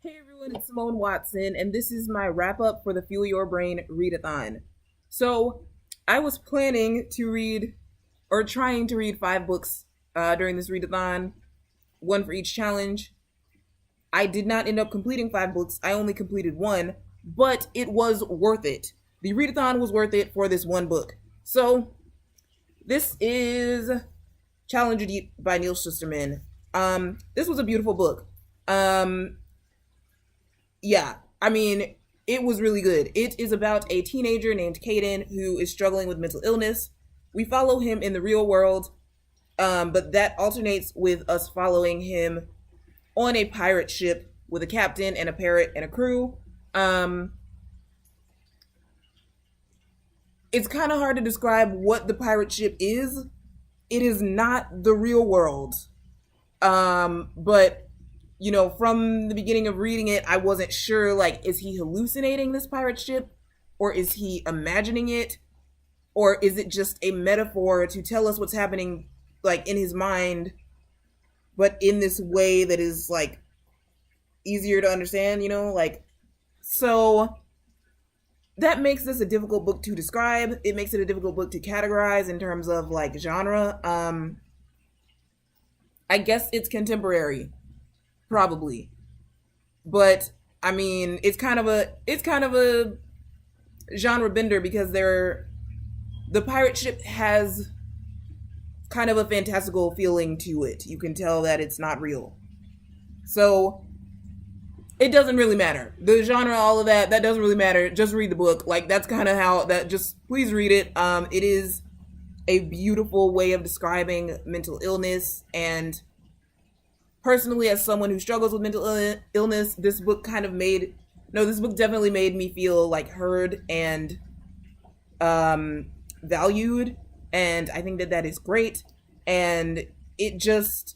Hey everyone, it's Simone Watson, and this is my wrap up for the Fuel Your Brain Readathon. So, I was planning to read, or trying to read 5 books during this readathon, one for each challenge. I did not end up completing 5 books, I only completed one, but it was worth it. The readathon was worth it for this one book. So, this is Challenger Deep by Neal Shusterman. This was a beautiful book. Um, yeah, I mean, it was really good. It is about a teenager named Caden who is struggling with mental illness. We follow him in the real world, but that alternates with us following him on a pirate ship with a captain and a parrot and a crew. Um, it's kind of hard to describe what the pirate ship is. It is not the real world. But from the beginning of reading it, I wasn't sure, like, is he hallucinating this pirate ship? Or is he imagining it? Or is it just a metaphor to tell us what's happening, like, in his mind, but in this way that is, like, easier to understand, Like, so that makes this a difficult book to describe. It makes it a difficult book to categorize in terms of, like, genre. I guess it's contemporary, probably. But I mean, it's kind of a genre bender because the pirate ship has kind of a fantastical feeling to it. You can tell that it's not real. So it doesn't really matter. The genre, all of that doesn't really matter. Just read the book. Like, that's kind of how that, just please read it. It is a beautiful way of describing mental illness, and personally, as someone who struggles with mental illness, this book this book definitely made me feel like heard and valued, and I think that that is great. And it's just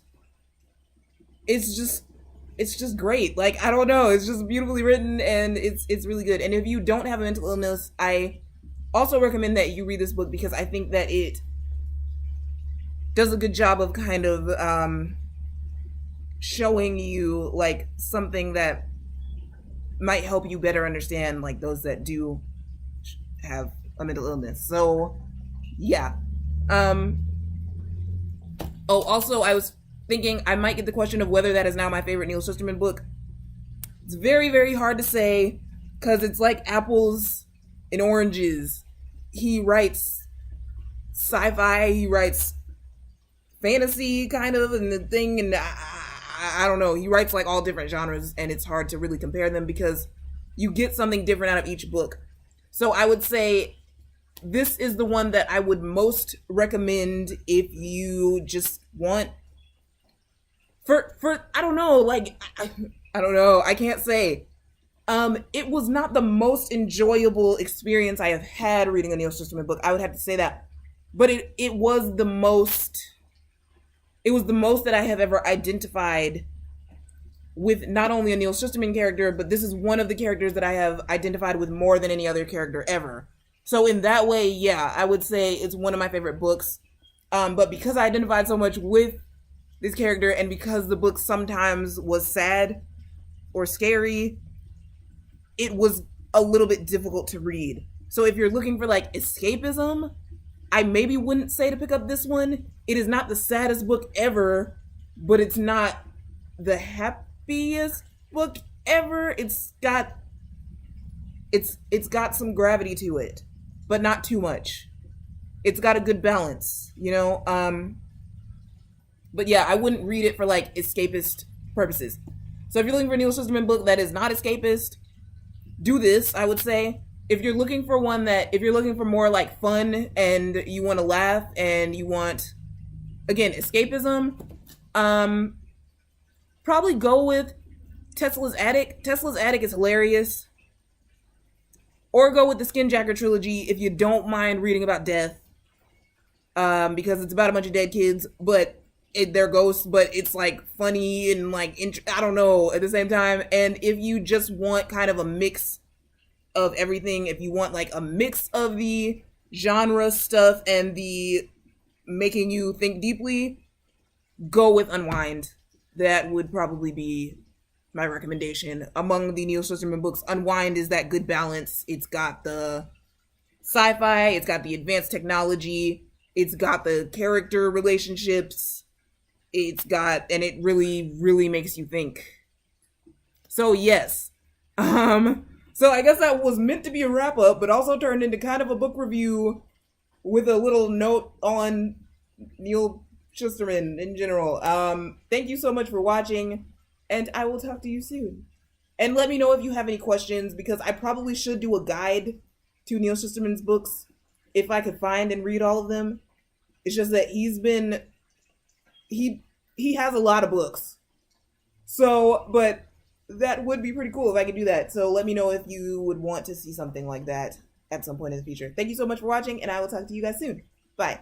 it's just great. Like, I don't know, it's just beautifully written, and it's really good. And if you don't have a mental illness, I also recommend that you read this book because I think that it does a good job of kind of showing you, like, something that might help you better understand, like, those that do have a mental illness. So yeah. um oh, also, I was thinking I might get the question of whether that is now my favorite Neal Shusterman book. It's very, very hard to say because it's like apples and oranges. He writes sci-fi, he writes fantasy, kind of, and the thing, and I don't know. He writes, like, all different genres, and it's hard to really compare them because you get something different out of each book. So I would say this is the one that I would most recommend if you just want for I don't know, like, I don't know. I can't say. It was not the most enjoyable experience I have had reading a Neal Shusterman book. I would have to say that, but it was the most. It was the most that I have ever identified with not only a Neal Shusterman character, but this is one of the characters that I have identified with more than any other character ever. So in that way, yeah, I would say it's one of my favorite books. But because I identified so much with this character, and because the book sometimes was sad or scary, it was a little bit difficult to read. So if you're looking for, like, escapism, I maybe wouldn't say to pick up this one. It is not the saddest book ever, but it's not the happiest book ever. It's got some gravity to it, but not too much. It's got a good balance. But yeah, I wouldn't read it for, like, escapist purposes. So if you're looking for a Neal Shusterman book that is not escapist, do this, I would say. If you're looking for more, like, fun, and you want to laugh, and you want, again, escapism, probably go with Tesla's Attic. Tesla's Attic is hilarious. Or go with the Skinjacker trilogy if you don't mind reading about death, because it's about a bunch of dead kids, but they're ghosts, but it's, like, funny and, like, I don't know, at the same time. And if you just want kind of a mix of everything, if you want, like, a mix of the genre stuff and the making you think deeply, go with Unwind. That would probably be my recommendation among the Neal Shusterman books. Unwind is that good balance. It's got the sci-fi, it's got the advanced technology, it's got the character relationships, and it really, really makes you think. So yes. So I guess that was meant to be a wrap up, but also turned into kind of a book review with a little note on Neal Shusterman in general. Thank you so much for watching, and I will talk to you soon. And let me know if you have any questions, because I probably should do a guide to Neal Shusterman's books if I could find and read all of them. It's just that he has a lot of books. So, but that would be pretty cool if I could do that. So let me know if you would want to see something like that at some point in the future. Thank you so much for watching, and I will talk to you guys soon. Bye.